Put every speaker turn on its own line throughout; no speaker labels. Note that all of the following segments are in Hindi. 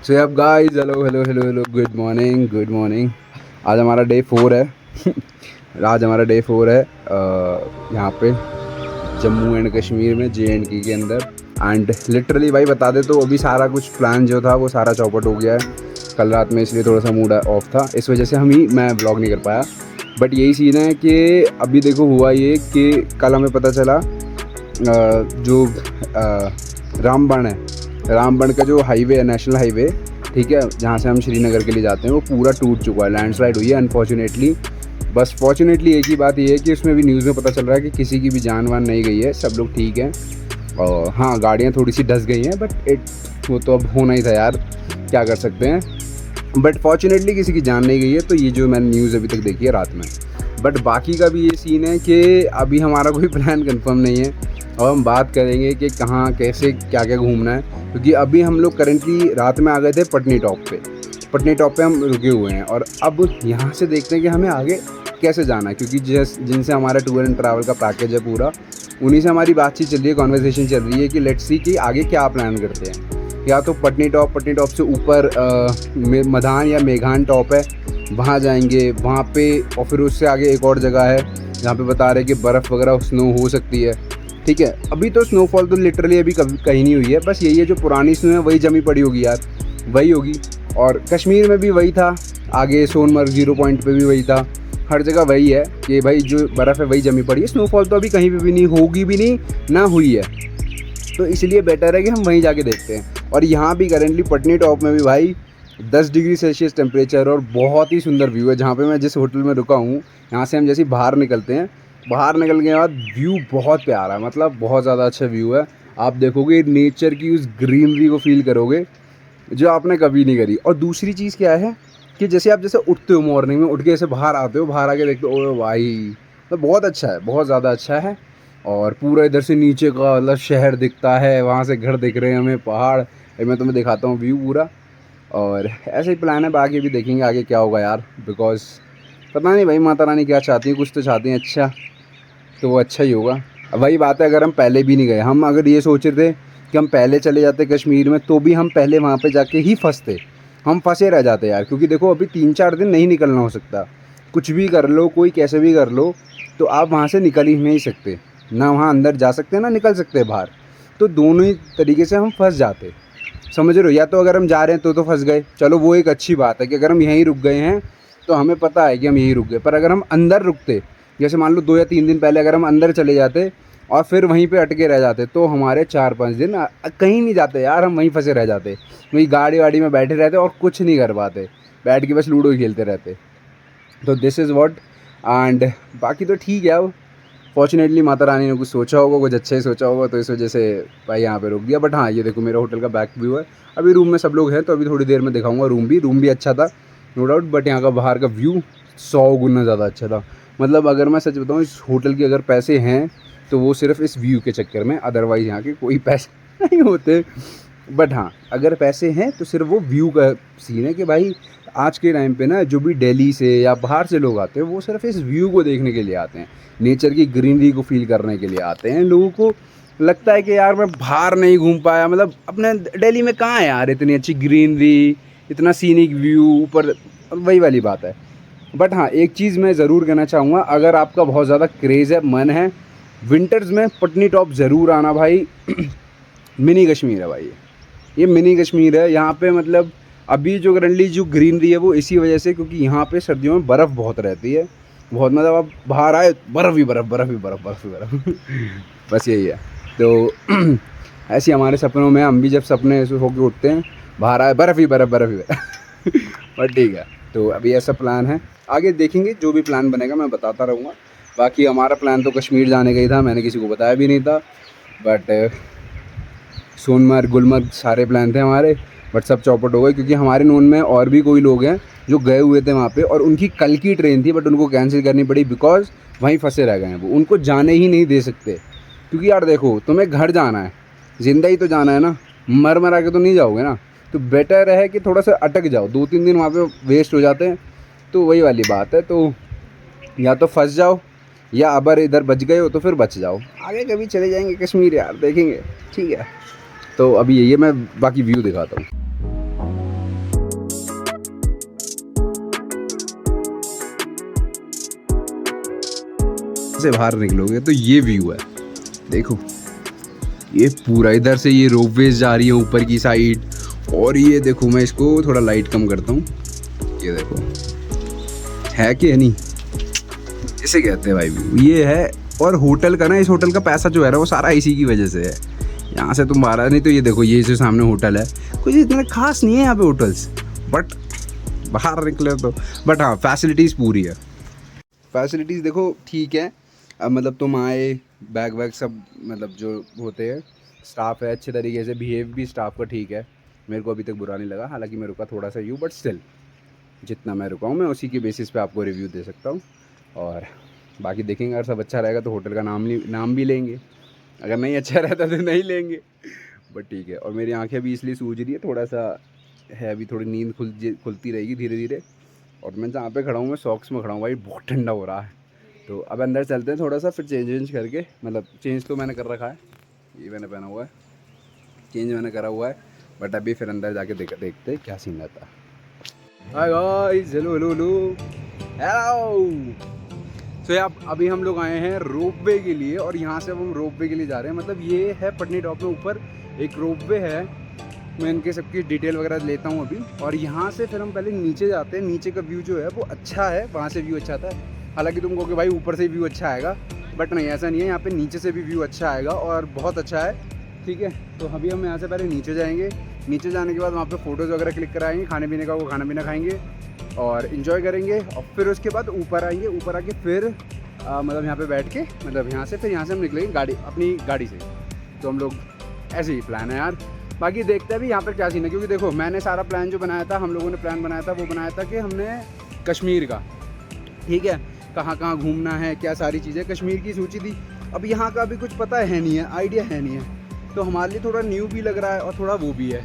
सो अब guys, hello hello hello hello, good morning good morning. आज हमारा डे 4 है। आज हमारा डे 4 है यहाँ पे जम्मू एंड कश्मीर में, JNK के अंदर। एंड लिटरली भाई बता दे तो अभी सारा कुछ प्लान जो था वो सारा चौपट हो गया है कल रात में, इसलिए थोड़ा सा मूड ऑफ था, इस वजह से मैं ब्लॉग नहीं कर पाया। बट यही सीन है कि अभी देखो हुआ ये कि कल हमें पता चला जो रामबन है, रामबन का जो हाईवे है, नेशनल हाईवे, ठीक है, जहाँ से हम श्रीनगर के लिए जाते हैं, वो पूरा टूट चुका है, लैंडस्लाइड हुई है अनफॉर्चुनेटली। बस फॉर्चुनेटली एक ही बात ये है कि उसमें भी न्यूज़ में पता चल रहा है कि किसी की भी जान वान नहीं गई है, सब लोग ठीक हैं। और हाँ, गाड़ियाँ थोड़ी सी धंस गई हैं, बट वो तो अब होना ही था यार, क्या कर सकते हैं। बट फॉर्चुनेटली किसी की जान नहीं गई है। तो ये जो मैंने न्यूज़ अभी तक देखी है रात में। बट बाकी का भी ये सीन है कि अभी हमारा कोई प्लान कंफर्म नहीं है, और हम बात करेंगे कि कहाँ कैसे क्या क्या घूमना है। क्योंकि अभी हम लोग करेंटली रात में आ गए थे पटनी टॉप पे हम रुके हुए हैं, और अब यहाँ से देखते हैं कि हमें आगे कैसे जाना है। क्योंकि जिनसे हमारा टूर एंड ट्रैवल का पैकेज है पूरा, उन्हीं से हमारी बातचीत चल रही है, कॉन्वर्सेशन चल रही है कि लेट्स सी कि आगे क्या प्लान करते हैं। या तो पटनी टॉप से ऊपर मधान या मेघान टॉप है, वहाँ जाएंगे, वहाँ पे, और फिर उससे आगे एक और जगह है जहाँ पे बता रहे कि बर्फ़ वगैरह स्नो हो सकती है। ठीक है, अभी तो स्नोफॉल तो लिटरली अभी कभी कहीं नहीं हुई है, बस यही है जो पुरानी स्नो है वही जमी पड़ी होगी यार, वही होगी। और कश्मीर में भी वही था, आगे सोनमर्ग 0 पॉइंट पे भी वही था, हर जगह वही है कि भाई जो बर्फ़ है वही जमी पड़ी है। स्नोफॉल तो अभी कहीं पे भी नहीं होगी, भी नहीं ना हुई है, तो इसलिए बेटर है कि हम वहीं जाके देखते हैं। और यहाँ भी करेंटली पटनी टॉप में भी भाई 10 डिग्री सेल्सियस टेम्परेचर, और बहुत ही सुंदर व्यू है। जहाँ पे मैं जिस होटल में रुका हूँ, यहाँ से हम जैसे बाहर निकलते हैं, बाहर निकलने के बाद व्यू बहुत प्यारा है, मतलब बहुत ज़्यादा अच्छा व्यू है। आप देखोगे नेचर की उस ग्रीनरी को फील करोगे जो आपने कभी नहीं करी। और दूसरी चीज़ क्या है कि जैसे उठते हो मॉर्निंग में, उठ के ऐसे बाहर आते हो, बाहर आके देखते हो, ओ भाई तो बहुत अच्छा है, बहुत ज़्यादा अच्छा है। और पूरा इधर से नीचे का मतलब शहर दिखता है, वहाँ से घर दिख रहे हैं हमें, पहाड़। मैं तुम्हें दिखाता हूँ व्यू पूरा। और ऐसे ही प्लान है, बाकी भी देखेंगे आगे क्या होगा यार, बिकॉज़ पता नहीं भाई माता रानी क्या चाहती है, कुछ तो चाहती हैं अच्छा, तो वो अच्छा ही होगा। अब वही बात है, अगर हम पहले भी नहीं गए, हम अगर ये सोच रहे थे कि हम पहले चले जाते कश्मीर में, तो भी हम पहले वहाँ पे जाके ही फंसते, हम फंसे रह जाते यार। क्योंकि देखो अभी 3-4 दिन नहीं निकलना हो सकता, कुछ भी कर लो, कोई कैसे भी कर लो, तो आप वहाँ से निकल ही नहीं सकते, ना वहाँ अंदर जा सकते ना निकल सकते बाहर। तो दोनों ही तरीके से हम फंस जाते, समझ रहे हो। या तो अगर हम जा रहे हैं तो फंस गए, चलो वो एक अच्छी बात है कि अगर हम यहीं रुक गए हैं तो हमें पता है कि हम यहीं रुक गए। पर अगर हम अंदर रुकते, जैसे मान लो 2 या 3 दिन पहले अगर हम अंदर चले जाते और फिर वहीं पे अटके रह जाते, तो हमारे 4-5 दिन कहीं नहीं जाते यार, हम वहीं फंसे रह जाते, वहीं गाड़ी वाड़ी में बैठे रहते और कुछ नहीं कर पाते, बैठ के बस लूडो ही खेलते रहते। तो दिस इज़ व्हाट। एंड बाकी तो ठीक है। अब फॉर्चुनेटली माता रानी ने कुछ सोचा होगा, कुछ अच्छा ही सोचा होगा, तो इस वजह से भाई यहाँ पे रुक दिया। बट हाँ, ये देखो मेरा होटल का बैक व्यू है। अभी रूम में सब लोग हैं, तो अभी थोड़ी देर में दिखाऊंगा रूम भी अच्छा था नो डाउट। बट यहाँ का बाहर का व्यू 100 गुना ज़्यादा अच्छा था। मतलब अगर मैं सच बताऊँ, इस होटल के अगर पैसे हैं तो वो सिर्फ इस व्यू के चक्कर में, अदरवाइज़ यहाँ के कोई पैसे नहीं होते। बट हाँ, अगर पैसे हैं तो सिर्फ वो व्यू का सीन है कि भाई आज के टाइम पे ना जो भी दिल्ली से या बाहर से लोग आते हैं, वो सिर्फ इस व्यू को देखने के लिए आते हैं, नेचर की ग्रीनरी को फील करने के लिए आते हैं। लोगों को लगता है कि यार मैं बाहर नहीं घूम पाया, मतलब अपने दिल्ली में कहाँ है यार इतनी अच्छी ग्रीनरी, इतना सीनिक व्यू ऊपर, वही वाली बात है। बट हाँ, एक चीज़ मैं ज़रूर कहना चाहूँगा, अगर आपका बहुत ज़्यादा क्रेज़ है, मन है, विंटर्स में पटनी टॉप ज़रूर आना भाई। मिनी कश्मीर है भाई, ये मिनी कश्मीर है। यहाँ पे मतलब अभी जो करंटली जो ग्रीनरी है वो इसी वजह से, क्योंकि यहाँ पे सर्दियों में बर्फ़ बहुत रहती है, बहुत, मतलब आप बाहर आए बर्फ़ ही बर्फ़, बर्फ़ ही बर्फ़, बर्फ़ ही बर्फ़। बस यही है। तो ऐसे हमारे सपनों में, हम भी जब सपने ऐसे होके उठते हैं, बाहर आए बर्फ़ ही बर्फ़, बर्फ़ ही बर्फ़। पर ठीक है, तो अभी ऐसा प्लान है, आगे देखेंगे जो भी प्लान बनेगा मैं बताता रहूँगा। बाकी हमारा प्लान तो कश्मीर जाने का ही था, मैंने किसी को बताया भी नहीं था। बट सोनमर्ग, गुलमर्ग सारे प्लान थे हमारे, बट सब चौपट हो गए, क्योंकि हमारे नोन में और भी कोई लोग हैं जो गए हुए थे वहाँ पे, और उनकी कल की ट्रेन थी, बट उनको कैंसिल करनी पड़ी बिकॉज़ वहीं फंसे रह गए हैं वो, उनको जाने ही नहीं दे सकते। क्योंकि यार देखो, तुम्हें घर जाना है, ज़िंदा ही तो जाना है ना, मर मरा के तो नहीं जाओगे ना। तो बेटर है कि थोड़ा सा अटक जाओ, 2-3 दिन वहाँ पे वेस्ट हो जाते हैं। तो वही वाली बात है, तो या तो फंस जाओ, या अगर इधर बच गए हो तो फिर बच जाओ, आगे कभी चले जाएंगे कश्मीर यार, देखेंगे। ठीक है, तो अभी ये मैं बाकी व्यू दिखाता हूँ। से बाहर निकलोगे तो ये व्यू है, देखो ये पूरा इधर से ये रोपवेज जा रही है ऊपर की साइड। और ये देखो, मैं इसको थोड़ा लाइट कम करता हूँ, ये देखो है कि नहीं, इसे कहते हैं भाई व्यू, ये है। और होटल का ना, इस होटल का पैसा जो है ना वो सारा इसी की वजह से है। यहाँ से तुम बाहर नहीं तो ये देखो, ये जो सामने होटल है, कुछ इतना खास नहीं है यहाँ पे होटल्स, बट बाहर निकले तो, बट हाँ फैसिलिटीज़ पूरी है। फैसिलिटीज़ देखो ठीक है, अब मतलब तुम आए, बैग वैग सब मतलब जो होते हैं, स्टाफ है अच्छे तरीके से, बिहेव भी स्टाफ का ठीक है, मेरे को अभी तक बुरा नहीं लगा। हालांकि मैं रुका थोड़ा सा यूँ, बट स्टिल जितना मैं रुका हूँ मैं उसी के बेसिस पे आपको रिव्यू दे सकता हूँ। और बाकी देखेंगे, अगर सब अच्छा रहेगा तो होटल का नाम भी लेंगे, अगर नहीं अच्छा रहता तो नहीं लेंगे, बट ठीक है। और मेरी आंखें भी इसलिए सूज रही है, थोड़ा सा है अभी, थोड़ी नींद खुलती रहेगी धीरे धीरे। और मैं जहाँ पे खड़ा हूँ मैं सॉक्स में खड़ा हूँ भाई, बहुत ठंडा हो रहा है। तो अब अंदर चलते हैं थोड़ा सा, फिर चेंज करके, मतलब चेंज तो मैंने कर रखा है, ये मैंने पहना हुआ है, चेंज मैंने करा हुआ है, बट अभी फिर अंदर जाके देखते क्या सीन रहता है। हाय guys, hello hello hello hello. तो यार अभी हम लोग आए हैं रोपवे के लिए, और यहाँ से अब हम रोपवे के लिए जा रहे हैं। मतलब ये है पटनी टॉप में ऊपर एक रोपवे है, मैं इनके सबकी डिटेल वगैरह लेता हूँ अभी। और यहाँ से फिर हम पहले नीचे जाते हैं, नीचे का व्यू जो है वो अच्छा है, वहाँ से व्यू अच्छा आता है। हालांकि तुम कहोगे भाई ऊपर से व्यू अच्छा आएगा, बट नहीं ऐसा नहीं है, यहाँ पे नीचे से भी व्यू अच्छा आएगा और बहुत अच्छा है, ठीक है। तो अभी हम यहाँ से पहले नीचे जाएंगे, नीचे जाने के बाद वहाँ पे फ़ोटोज़ वगैरह क्लिक कराएंगे, खाने पीने का वो खाना पीना खाएंगे और इन्जॉय करेंगे। और फिर उसके बाद ऊपर आएंगे, ऊपर आके फिर मतलब यहाँ पे बैठ के, मतलब यहाँ से फिर यहाँ से हम निकलेंगे अपनी गाड़ी से। तो हम लोग ऐसे ही प्लान है यार, बाकी देखते हैं भी यहाँ पर क्या सीन है। क्योंकि देखो मैंने सारा प्लान जो बनाया था, हम लोगों ने प्लान बनाया था, वो बनाया था कि हमने कश्मीर का, ठीक है, कहाँ कहाँ घूमना है, क्या सारी चीज़ें, कश्मीर की सूची थी। अब यहाँ का अभी कुछ पता है नहीं है, आइडिया है नहीं है, तो हमारे लिए थोड़ा न्यू भी लग रहा है और थोड़ा वो भी है,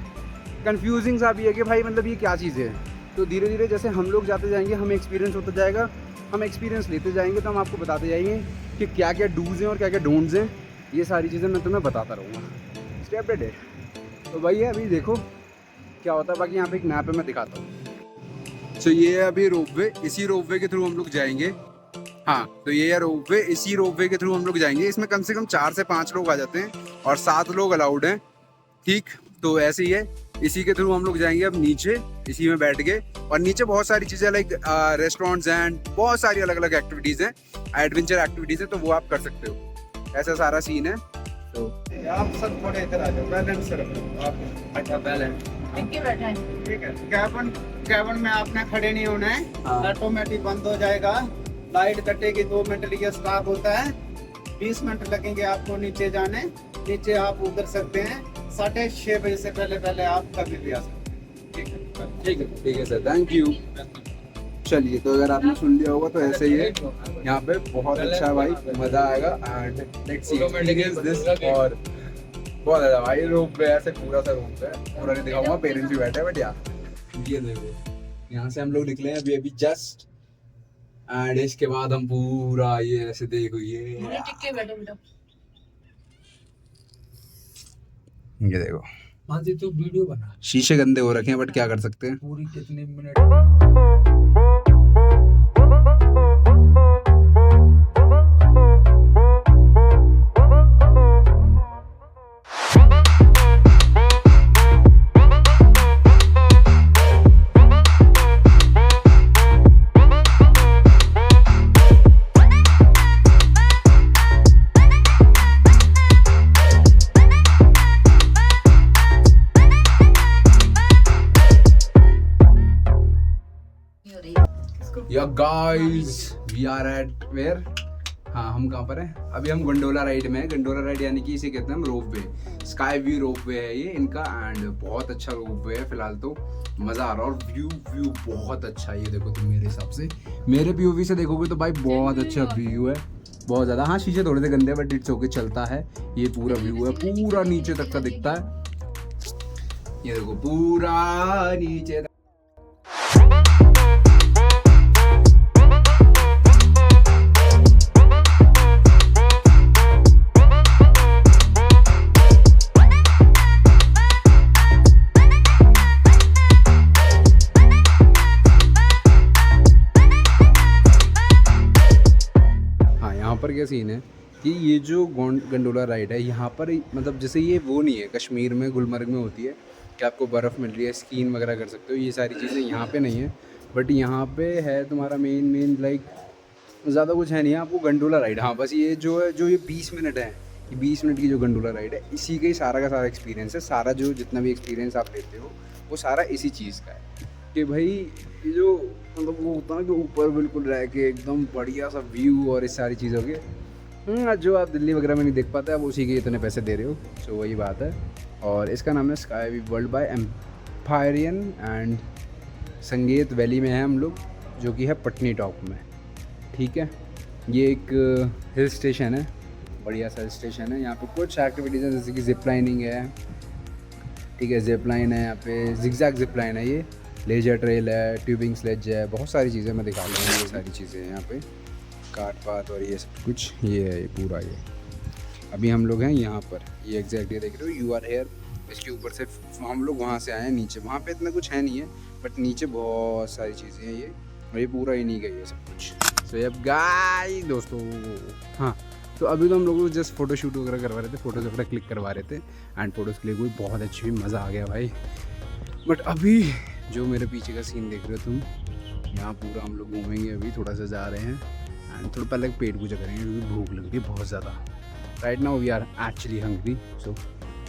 कन्फ्यूजिंग सा भी है कि भाई मतलब ये क्या चीज़ें हैं। तो धीरे धीरे जैसे हम लोग जाते जाएंगे, हमें एक्सपीरियंस होता जाएगा, हम एक्सपीरियंस लेते जाएंगे, तो हम आपको बताते जाएंगे कि क्या क्या डूज़ हैं और क्या क्या डोंट्स हैं। ये सारी चीज़ें मैं तुम्हें बताता रहूँगा स्टेप बाय स्टेप। तो भाई अभी देखो क्या होता है। बाकी यहाँ पे एक मैप है, मैं दिखाता हूँ। तो ये है अभी रोपवे, इसी रोपवे के थ्रू हम लोग जाएंगे। हाँ, तो ये है रोपवे, इसी रोपवे के थ्रू हम लोग जाएंगे। इसमें कम से कम 4 से 5 लोग आ जाते हैं और 7 लोग अलाउड हैं, ठीक। तो ऐसे ही है, इसी के थ्रू हम लोग जाएंगे अब नीचे, इसी में बैठ के। और नीचे बहुत सारी चीज़ें लाइक रेस्टोरेंट्स एंड बहुत सारी अलग अलग एक्टिविटीज़ हैं, एडवेंचर एक्टिविटीज़ हैं, तो वो आप कर सकते हो। ऐसा सारा सीन है। तो
आप सब थोड़े इधर आ जाओ, बैलेंस रखो आप। अच्छा बैलेंस ठीक है। कैबिन में आपने खड़े नहीं होना है, ऑटोमेटिक बंद हो जाएगा, लाइट कटेगी, 2 मिनट लिए स्टॉप होता है, 20 मिनट लगेंगे आपको नीचे जाने। नीचे आप उतर सकते हैं 6:30 बजे से पहले आप कभी भी आ सकते हैं।
ठीक है सर, थैंक यू। चलिए, तो अगर आपने सुन लिया होगा तो ऐसे ही है, यहाँ पे बहुत अच्छा भाई, मज़ा आएगा। And let's see experience this. और बहुत ज़्यादा भाई रोप पे ऐसे पूरा सा रोप है, पूरा नहीं दिखाऊंगा, पेरेंट्स भी बैठे हैं, बट यार ये देखो यहाँ से हम लोग निकले हैं अभी जस्ट, एंड इसके बाद हम पूरा ये ऐसे देखो, ये देखो
तू वीडियो बना,
शीशे गंदे हो रखे हैं, बट क्या कर सकते हैं।
पूरी कितने मिनट
या guys we are at where, हाँ हम कहाँ पर हैं अभी, हम गंडोला राइड में हैं। गंडोला राइड यानी कि इसे कहते हैं हम रोपवे, स्काई व्यू रोपवे है ये इनका, एंड बहुत अच्छा रोपवे है। फिलहाल तो मज़ा आ रहा है और व्यू बहुत अच्छा है। ये देखो तुम मेरे हिसाब से, मेरे पीओवी से देखोगे तो भाई बहुत अच्छा व्यू है, बहुत ज़्यादा। हाँ शीशे थोड़े से गंदे, बट इट्स ओके, चलता है। ये पूरा व्यू है, पूरा नीचे तक का दिखता है। ये देखो पूरा नीचे तक। सीन है कि ये जो गंडोला राइड है यहाँ पर मतलब जैसे ये वो नहीं है कश्मीर में गुलमर्ग में होती है कि आपको बर्फ़ मिल रही है, स्कीइंग वगैरह कर सकते हो, ये सारी चीज़ें यहाँ पे नहीं है। बट यहाँ पे है तुम्हारा मेन लाइक ज़्यादा कुछ है नहीं है, आपको गंडोला राइड, हाँ बस ये जो है जो ये 20 मिनट है, ये 20 मिनट की जो गंडोला राइड है इसी का ही सारा का सारा एक्सपीरियंस है। सारा जो जितना भी एक्सपीरियंस आप लेते हो वो सारा इसी चीज़ का है कि भाई ये जो मतलब वो होता है ना कि ऊपर बिल्कुल रह के एकदम बढ़िया सा व्यू और इस सारी चीज़ों के जो आप दिल्ली वगैरह में नहीं देख पाते, आप उसी के इतने पैसे दे रहे हो। सो वही बात है। और इसका नाम है sky we world by empyrean and संगेत वैली में है हम लोग, जो कि है पटनी टॉप में। ठीक है, ये एक हिल स्टेशन है, बढ़िया सा हिल स्टेशन है। यहाँ पे कुछ एक्टिविटीज़ हैं जैसे कि जिप लाइनिंग है, ठीक है, जिप लाइन है, यहाँ पे जिगजैग जिप लाइन है, ये लेजर ट्रेल है, ट्यूबिंग स्लेज है, बहुत सारी चीज़ें मैं दिखा रहा हूँ। ये सारी चीज़ें हैं यहाँ पे, काट पात और ये सब कुछ, ये है ये पूरा। ये अभी हम लोग हैं यहाँ पर, ये एग्जैक्ट ये देख रहे हो, यू आर हेयर। इसके ऊपर से हम लोग वहाँ से आए हैं नीचे, वहाँ पे इतना कुछ है नहीं है बट नीचे बहुत सारी चीज़ें हैं ये, और ये पूरा इन्हीं का ही है सब कुछ। सो अब गाइस दोस्तों, हाँ तो अभी तो हम लोग जस्ट फ़ोटो शूट वगैरह करवा रहे थे, फ़ोटोज़ वगैरह क्लिक करवा रहे थे एंड फ़ोटोज़ क्लिक हुई, बहुत अच्छी, मज़ा आ गया भाई। बट अभी जो मेरे पीछे का सीन देख रहे हो तुम, यहाँ पूरा हम लोग घूमेंगे, अभी थोड़ा सा जा रहे हैं एंड थोड़ा पहले पेट पूजा करेंगे क्योंकि भूख लग रही है बहुत ज़्यादा। Right now we are actually hungry. So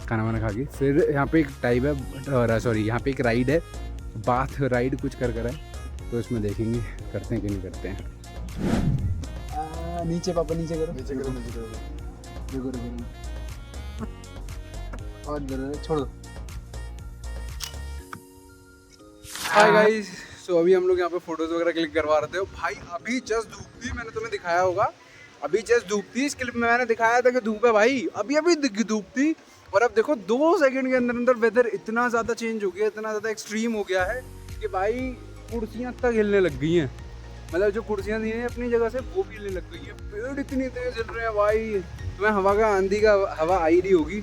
खाना वाना खा के फिर यहाँ पे एक टाइप है, सॉरी यहाँ पे एक राइड है, बाथ राइड कुछ कर है, तो इसमें देखेंगे करते हैं कि नहीं करते हैं। नीचे पापा नीचे करो, नीचे करो, नीचे करो, रुको रुको और छोड़ दो। हाय गाइस, सो अभी हम लोग यहाँ पे फोटोज वगैरह क्लिक करवा रहे थे भाई। अभी जस्ट धूप थी, मैंने तुम्हें दिखाया होगा, अभी जस्ट धूप थी। इस क्लिप में मैंने दिखाया था कि धूप है भाई, अभी अभी धूप थी और अब देखो 2 सेकंड के अंदर अंदर वेदर इतना ज़्यादा चेंज हो गया, इतना ज़्यादा एक्सट्रीम हो गया है कि भाई कुर्सियाँ तक हिलने लग गई हैं। मतलब जो कुर्सियाँ थी अपनी जगह से वो भी हिलने लग गई है, पेड़ इतनी तेज हिल रहे हैं भाई, तुम्हें हवा का आंधी का हवा आई नहीं होगी।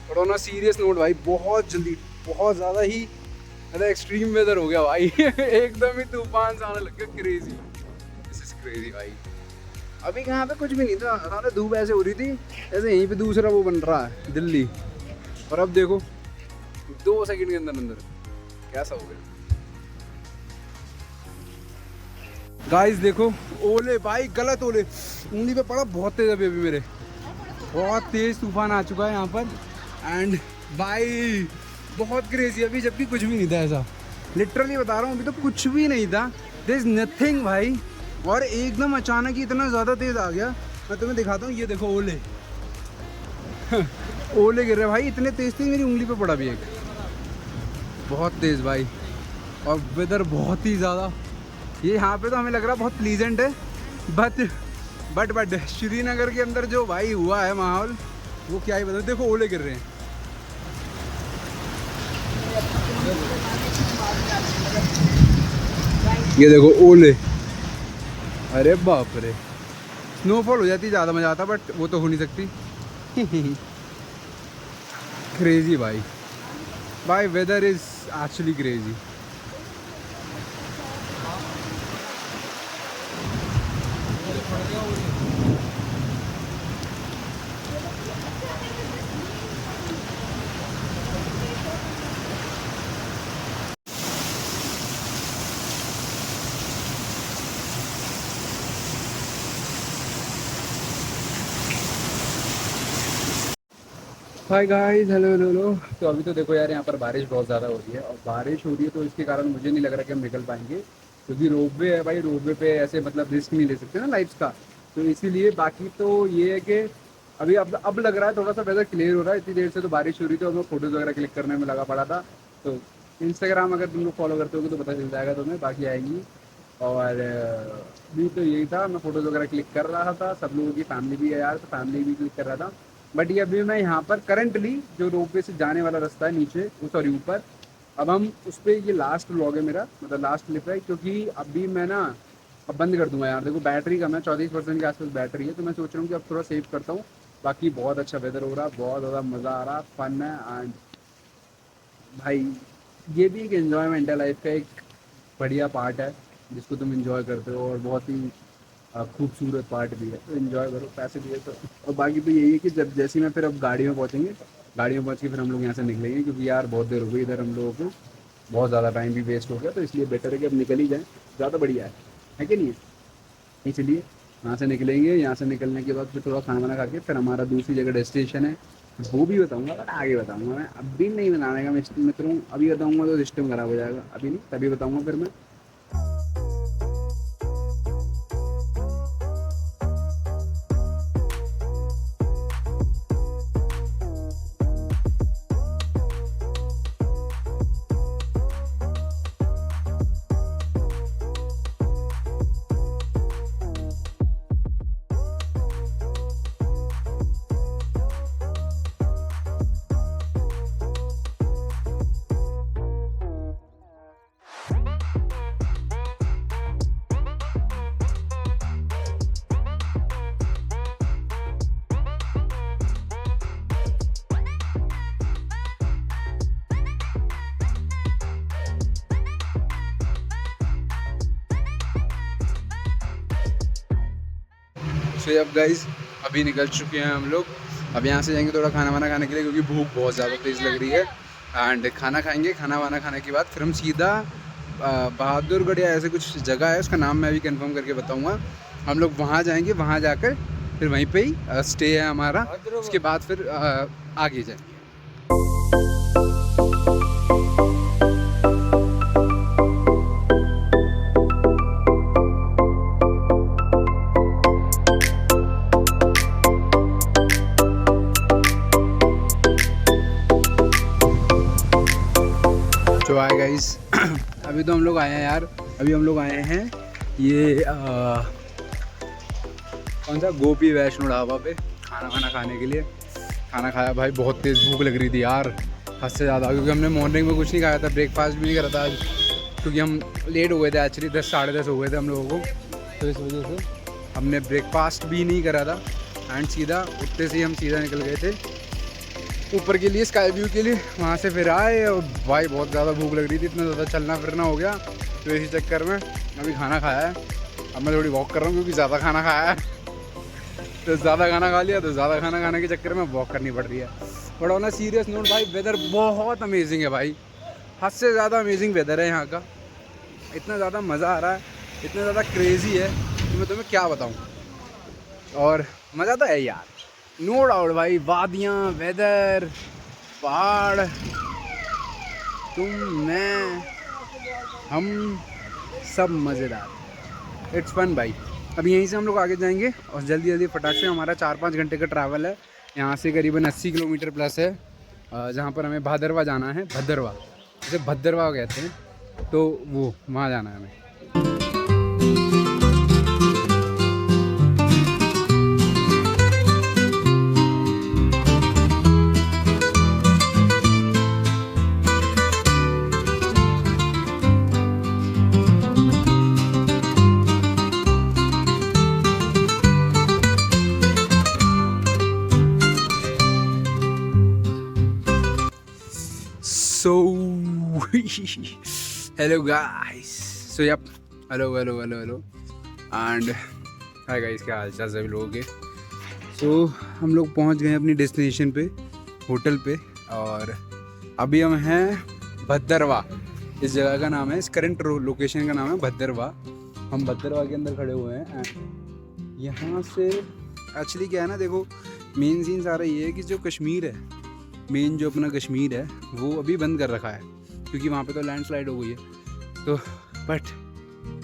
थोड़ा ना सीरियस नोट भाई, बहुत जल्दी बहुत ज़्यादा ही मतलब एक्सट्रीम वेदर हो गया भाई एकदम ही तूफान सा आने लग गया, क्रेजी, दिस इज क्रेजी भाई। अभी यहाँ पे कुछ भी नहीं था, सामने धूप ऐसे हो रही थी ऐसे, यहीं पे दूसरा वो बन रहा है दिल्ली, और अब देखो 2 सेकंड के अंदर अंदर कैसा हो गया। गाइस देखो ओले भाई, गलत ओले, उंगली पे पड़ा बहुत तेज, अभी अभी मेरे बहुत तेज तूफान आ चुका है यहाँ पर एंड भाई बहुत क्रेजी, अभी जबकि कुछ भी नहीं था ऐसा, लिटरली बता रहा हूँ, अभी तो कुछ भी नहीं था, देयर इज नथिंग भाई, और एकदम अचानक ही इतना ज़्यादा तेज़ आ गया। मैं तुम्हें दिखाता हूँ, ये देखो ओले ओले गिर रहे भाई, इतने तेज़ थे मेरी उंगली पे पड़ा भी एक, बहुत तेज़ भाई, और वेदर बहुत ही ज़्यादा, ये यहाँ पे तो हमें लग रहा है बहुत प्लीजेंट है, बट श्रीनगर के अंदर जो भाई हुआ है माहौल, वो क्या ही बताओ। देखो ओले गिर रहे हैं, ये देखो ओले, अरे बाप रे, स्नोफॉल हो जाती ज़्यादा मज़ा आता, बट वो तो हो नहीं सकती क्रेजी भाई weather is actually crazy. Hi guys, hello hello hello. तो अभी तो देखो यार, यहाँ पर बारिश बहुत ज़्यादा हो रही है, और बारिश हो रही है तो इसके कारण मुझे नहीं लग रहा कि हम निकल पाएंगे, क्योंकि रोपवे है भाई, रोपवे पे ऐसे मतलब रिस्क नहीं ले सकते ना लाइफ्स का, तो इसीलिए। बाकी तो ये है कि अभी अब लग रहा है थोड़ा सा वेदर क्लियर हो रहा है, इतनी देर से तो बारिश हो रही थी और मैं फ़ोटोज़ वगैरह क्लिक करने में लगा पड़ा था। तो इंस्टाग्राम अगर तुम लोग फॉलो करते होगे तो पता चल जाएगा तुम्हें, बाकी आएंगी। और भी तो यही था, मैं फ़ोटोज़ वगैरह क्लिक कर रहा था, सब लोगों की फैमिली भी है यार, तो फैमिली भी क्लिक कर रहा था। बट ये अभी मैं यहाँ पर करंटली जो रोपवे से जाने वाला रास्ता है नीचे, सॉरी ऊपर, अब हम उस पर, ये लास्ट व्लॉग है मेरा, मतलब लास्ट क्लिप है, क्योंकि अभी मैं ना अब बंद कर दूंगा यार। देखो बैटरी कम है, 34% के आसपास बैटरी है, तो मैं सोच रहा हूँ कि अब थोड़ा सेव करता हूँ। बाकी बहुत अच्छा वेदर हो रहा, बहुत ज़्यादा मज़ा आ रहा, फन है एंड भाई ये भी एक एन्जॉयमेंट है लाइफ का, एक बढ़िया पार्ट है जिसको तुम एंजॉय करते हो, और बहुत ही खूबसूरत पार्ट भी है, तो इन्जॉय करो, पैसे दिए तो। और बाकी तो यही है कि जब जैसे ही मैं फिर अब गाड़ी में पहुँचेंगे, गाड़ी में पहुँच के फिर हम लोग यहाँ से निकलेंगे, क्योंकि यार बहुत देर हो गई इधर हम लोगों को, बहुत ज़्यादा टाइम भी वेस्ट हो गया, तो इसलिए बेटर है कि अब निकल ही जाएँ, ज़्यादा बढ़िया है कि नहीं है? इसलिए यहाँ से निकलेंगे, यहाँ से निकलने के बाद फिर थोड़ा खाना वाना खा के फिर हमारा दूसरी जगह डेस्टिनेशन है, वो भी बताऊँगा, बट आगे बताऊँगा मैं, अभी नहीं बताने का मैं मित्र हूँ, अभी बताऊँगा तो सिस्टम खराब हो जाएगा, अभी नहीं, तभी बताऊँगा फिर मैं। सो अब गाइस अभी निकल चुके हैं हम लोग, अब यहाँ से जाएंगे थोड़ा खाना वाना खाने के लिए, क्योंकि भूख बहुत ज़्यादा तेज़ लग रही है। एंड खाना खाएंगे, खाना वाना खाने के बाद फिर हम सीधा बहादुरगढ़ या ऐसे कुछ जगह है, उसका नाम मैं अभी कंफर्म करके बताऊँगा, हम लोग वहाँ जाएंगे, वहाँ जाकर फिर वहीं पे ही स्टे है हमारा, उसके बाद फिर आगे जाएंगे। तो आए गाइस अभी तो हम लोग आए हैं यार, अभी हम लोग आए हैं ये कौन सा गोपी वैष्णो ढाबा पे खाना वाना खाने के लिए। खाना खाया भाई, बहुत तेज़ भूख लग रही थी यार, हद से ज़्यादा, क्योंकि हमने मॉर्निंग में कुछ नहीं खाया था, ब्रेकफास्ट भी नहीं करा था आज, क्योंकि हम लेट हो गए थे एक्चुअली, 10 साढ़े 10 हो गए थे हम लोगों को, तो इस वजह से हमने ब्रेकफास्ट भी नहीं करा था। एंड सीधा उठते से ही हम सीधा निकल गए थे ऊपर के लिए, स्काई व्यू के लिए, वहाँ से फिर आए, और भाई बहुत ज़्यादा भूख लग रही थी, इतना ज़्यादा चलना फिरना हो गया, तो इसी चक्कर में अभी खाना खाया है, अब मैं थोड़ी वॉक कर रहा हूँ, क्योंकि ज़्यादा खाना खाया है, तो ज़्यादा खाना खा लिया, तो ज़्यादा खाना खाने के चक्कर में वॉक करनी पड़ रही है। But on a serious note भाई, वेदर बहुत अमेजिंग है भाई, हद से ज़्यादा अमेजिंग वेदर है यहाँ का, इतना ज़्यादा मज़ा आ रहा है, इतना ज़्यादा क्रेज़ी है कि मैं तुम्हें क्या बताऊँ, और मज़ा तो है यार, नो डाउट भाई, वादियाँ, वेदर, पहाड़, तुम, मैं, हम सब मज़ेदार, इट्स फन भाई। अब यहीं से हम लोग आगे जाएंगे, और जल्दी जल्दी फटाक से, हमारा 4-5 घंटे का ट्रैवल है, यहाँ से करीबन 80 किलोमीटर प्लस है, जहाँ पर हमें भादरवा जाना है, भद्रवा, जैसे भद्रवा कहते हैं, तो वो वहाँ जाना है हमें। So hello guys, so yep, hello and hi guys, क्या हाल चाल सभी लोगों के। so हम लोग पहुंच गए अपनी डेस्टिनेशन पे, होटल पे, और अभी हम हैं भद्रवा, इस जगह का नाम है, इस करंट लोकेशन का नाम है भद्रवा। हम भद्रवा के अंदर खड़े हुए हैं, एंड यहाँ से एक्चुअली क्या है ना, देखो मेन सीन सारा ये है कि जो कश्मीर है, मेन जो अपना कश्मीर है, वो अभी बंद कर रखा है, क्योंकि वहाँ पे तो लैंडस्लाइड हो गई है, तो but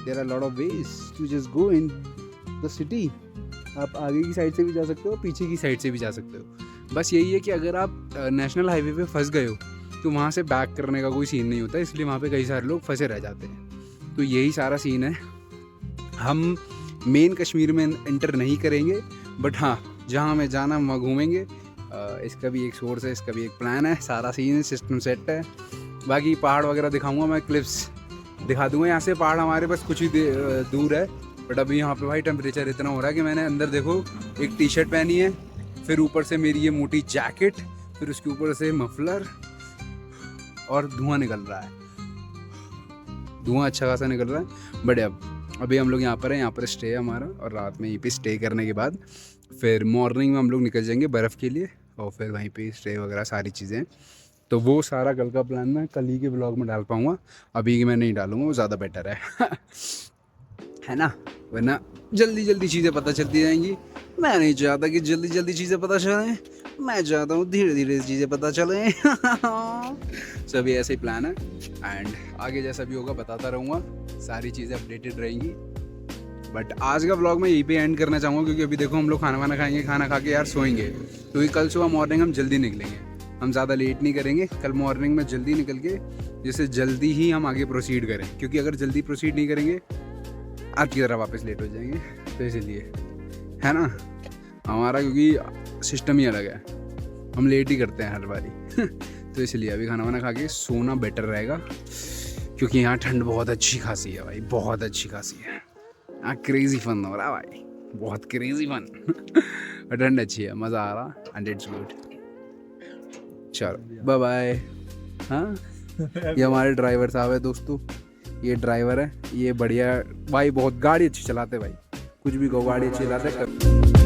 there are lot of ways to just go in the city. आप आगे की साइड से भी जा सकते हो, पीछे की साइड से भी जा सकते हो, बस यही है कि अगर आप नेशनल हाईवे पे फंस गए हो, तो वहाँ से बैक करने का कोई सीन नहीं होता, इसलिए वहाँ पे कई सारे लोग फंसे रह जाते हैं, तो यही सारा सीन है। हम मेन कश्मीर में एंटर नहीं करेंगे, बट हाँ जहाँ हमें जाना वहाँ घूमेंगे, इसका भी एक सोर्स है, इसका भी एक प्लान है, सारा सीन है, सिस्टम सेट है। बाकी पहाड़ वगैरह दिखाऊंगा मैं, क्लिप्स दिखा दूंगा, यहाँ से पहाड़ हमारे बस कुछ ही दूर है, बट अभी यहाँ पे भाई टेम्परेचर इतना हो रहा है कि मैंने अंदर देखो एक टी शर्ट पहनी है, फिर ऊपर से मेरी ये मोटी जैकेट, फिर उसके ऊपर से मफलर, और धुआं निकल रहा है, धुआं अच्छा खासा निकल रहा है, बट अब अभी हम लोग यहाँ पर हैं, यहाँ पर स्टे है हमारा, और रात में यहीं पे स्टे करने के बाद फिर मॉर्निंग में हम लोग निकल जाएंगे बर्फ़ के लिए, और फिर वहीं पे स्टे वगैरह सारी चीज़ें। तो वो सारा कल का प्लान मैं कल ही के ब्लॉग में डाल पाऊँगा, अभी की मैं नहीं डालूँगा, वो ज़्यादा बेटर है ना, वरना जल्दी जल्दी चीज़ें पता चलती जाएंगी। मैं नहीं चाहता कि जल्दी जल्दी चीज़ें पता चलें, मैं चाहता हूँ धीरे धीरे चीज़ें पता चलें। सभी ऐसे ही प्लान है, एंड आगे जैसा भी होगा बताता रहूँगा, सारी चीज़ें अपडेटेड रहेंगी। बट आज का व्लॉग मैं यहीं पे एंड करना चाहूँगा, क्योंकि अभी देखो हम लोग खाना वाना खाएंगे, खाना खा के यार सोएंगे, क्योंकि कल सुबह मॉर्निंग हम जल्दी निकलेंगे, हम ज़्यादा लेट नहीं करेंगे, कल मॉर्निंग में जल्दी निकल के जैसे जल्दी ही हम आगे प्रोसीड करें, क्योंकि अगर जल्दी प्रोसीड नहीं करेंगे आज की तरह वापस लेट हो जाएंगे। तो इसलिए है ना हमारा, क्योंकि सिस्टम ही अलग है, हम लेट ही करते हैं हर बारी। तो इसलिए अभी खाना वाना खा के सोना बेटर रहेगा, क्योंकि यहाँ ठंड बहुत अच्छी खासी है भाई, बहुत अच्छी खासी है। हाँ क्रेजी फन हो रहा है भाई, बहुत क्रेजी फन। ठंड अच्छी है, मज़ा आ रहा, एंड इट्स गुड। चलो बाय बाय। हाँ ये हमारे ड्राइवर साहब है दोस्तों, ये ड्राइवर है, ये बढ़िया भाई, बहुत गाड़ी अच्छी चलाते भाई, कुछ भी कहो गाड़ी अच्छी चलाते।